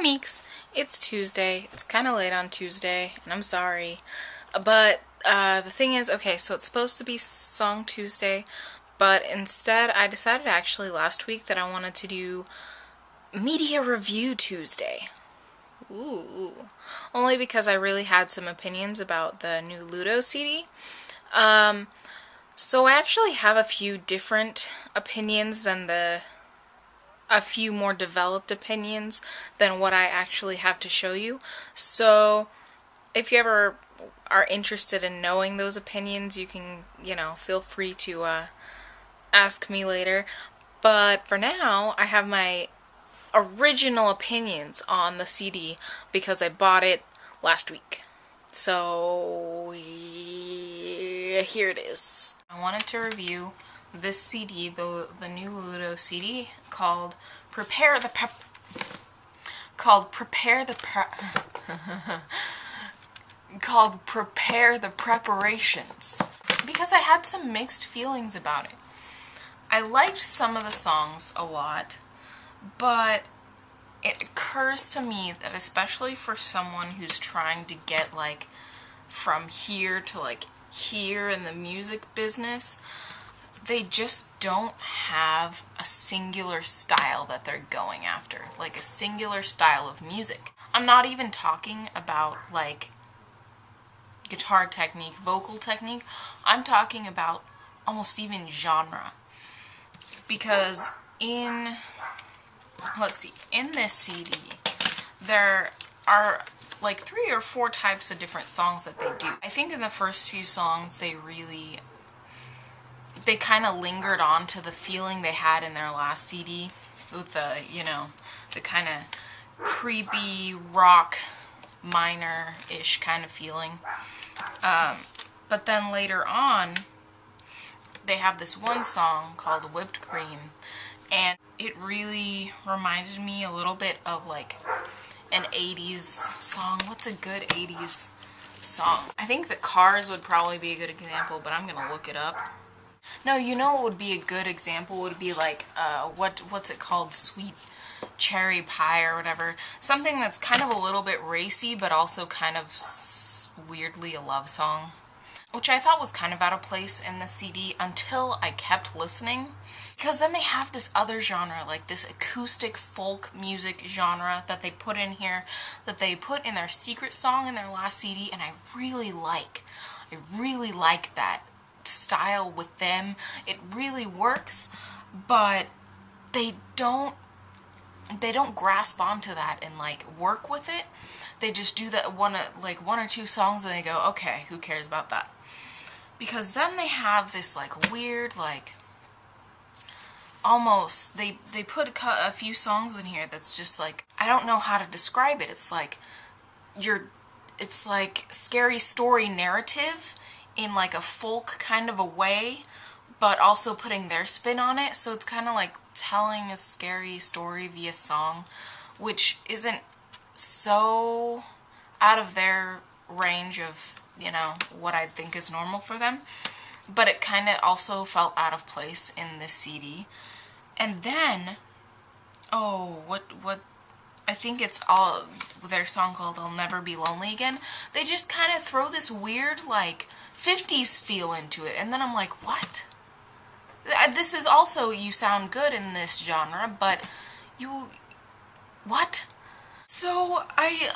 Meeks. It's Tuesday. It's kind of late on Tuesday, and I'm sorry. But the thing is, okay, so it's supposed to be Song Tuesday, but instead I decided actually last week that I wanted to do Media Review Tuesday. Ooh. Only because I really had some opinions about the new Ludo CD. So I actually have a few different opinions than a few more developed opinions than what I actually have to show you. So if you ever are interested in knowing those opinions, you can, feel free to ask me later. But for now, I have my original opinions on the CD because I bought it last week. So here it is. I wanted to review this CD, the new Ludo CD called Prepare the Preparations, because I had some mixed feelings about it. I liked some of the songs a lot, but it occurs to me that especially for someone who's trying to get from here to here in the music business, they just don't have a singular style that they're going after, a singular style of music. I'm not even talking about guitar technique, vocal technique. I'm talking about almost even genre. Because in this CD, there are 3 or 4 types of different songs that they do. I think in the first few songs they kind of lingered on to the feeling they had in their last CD with the kind of creepy rock minor-ish kind of feeling. But then later on, they have this one song called Whipped Cream, and it really reminded me a little bit of an 80s song. What's a good 80s song? I think the Cars would probably be a good example, but I'm gonna look it up. No, what would be a good example would be what's it called? Sweet Cherry Pie or whatever. Something that's kind of a little bit racy, but also kind of weirdly a love song. Which I thought was kind of out of place in the CD until I kept listening. Because then they have this other genre, this acoustic folk music genre that they put in here, that they put in their secret song in their last CD, and I really like. I really like that style with them. It really works, but they don't grasp onto that and work with it. They just do that one or two songs and they go, okay, who cares about that? Because then they have this weird almost they put a few songs in here that's just I don't know how to describe it. It's it's scary story narrative in a folk kind of a way, but also putting their spin on it. So it's kind of telling a scary story via song, which isn't so out of their range of what I think is normal for them, but it kind of also felt out of place in this CD. And then, what I think it's all their song called I'll Never Be Lonely Again. They just kind of throw this weird 50s feel into it, and then I'm like, what? This is also, you sound good in this genre, but what? So I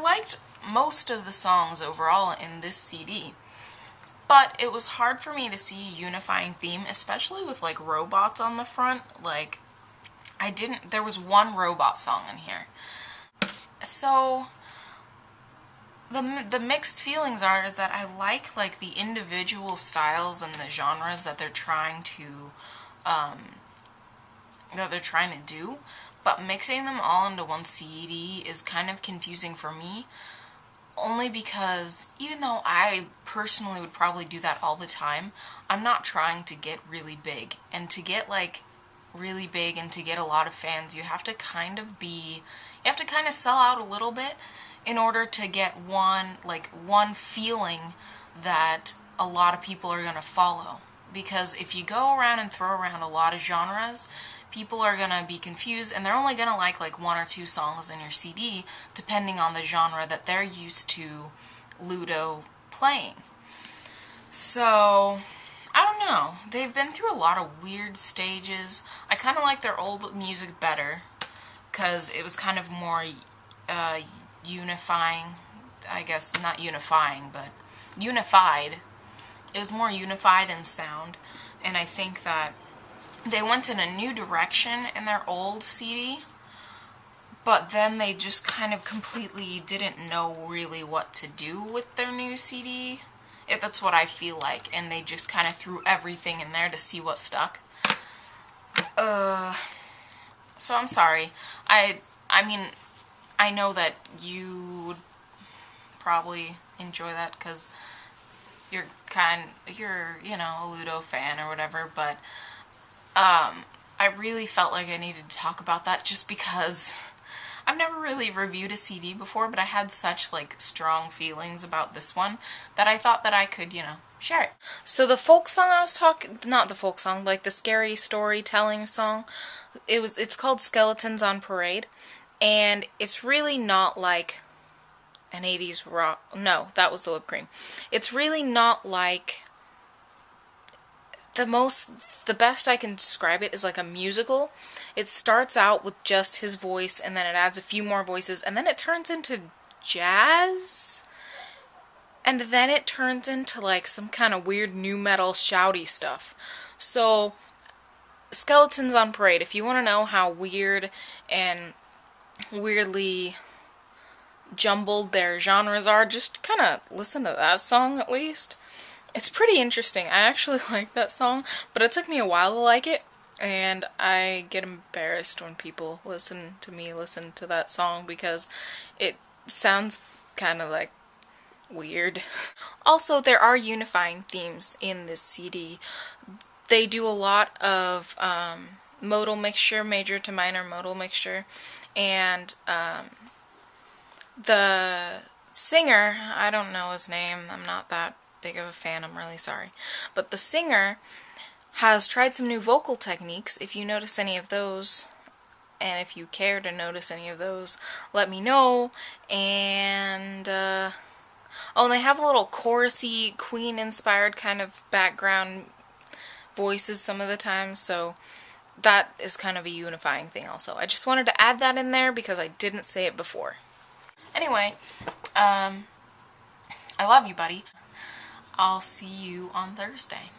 liked most of the songs overall in this CD, but it was hard for me to see a unifying theme, especially with robots on the front. There was one robot song in here. So the mixed feelings is that I like the individual styles and the genres that they're trying to do, but mixing them all into one CD is kind of confusing for me, only because even though I personally would probably do that all the time, I'm not trying to get really big. And to get really big and to get a lot of fans, you have to kind of sell out a little bit in order to get one feeling that a lot of people are going to follow. Because if you go around and throw around a lot of genres, people are gonna be confused, and they're only gonna like one or two songs in your CD, depending on the genre that they're used to Ludo playing. So, I don't know. They've been through a lot of weird stages. I kind of like their old music better, because it was kind of more unifying. I guess not unifying, but unified. It was more unified in sound, and I think that they went in a new direction in their old CD, but then they just kind of completely didn't know really what to do with their new CD. That's what I feel like, and they just kind of threw everything in there to see what stuck. So I'm sorry. I mean, I know that you would probably enjoy that because you're you know, a Ludo fan or whatever, but I really felt like I needed to talk about that just because I've never really reviewed a CD before, but I had such strong feelings about this one that I thought that I could, you know, share it. So the folk song I was not the folk song, the scary storytelling song, it's called Skeletons on Parade, and it's really not like an 80s rock. No, that was the Whipped Cream. It's really not like the best I can describe it is like a musical. It starts out with just his voice, and then it adds a few more voices, and then it turns into jazz, and then it turns into some kind of weird nu metal shouty stuff. So, Skeletons on Parade, if you want to know how weird and weirdly jumbled their genres are, just kind of listen to that song at least. It's pretty interesting. I actually like that song, but it took me a while to like it, and I get embarrassed when people listen to that song because it sounds kind of weird. Also, there are unifying themes in this CD. They do a lot of modal mixture, major to minor modal mixture, and the singer, I don't know his name, I'm not that big of a fan, I'm really sorry, but the singer has tried some new vocal techniques. If you notice any of those, and if you care to notice any of those, let me know. And oh, and they have a little chorusy, Queen-inspired kind of background voices some of the time, so that is kind of a unifying thing also. I just wanted to add that in there because I didn't say it before. Anyway, I love you, buddy. I'll see you on Thursday.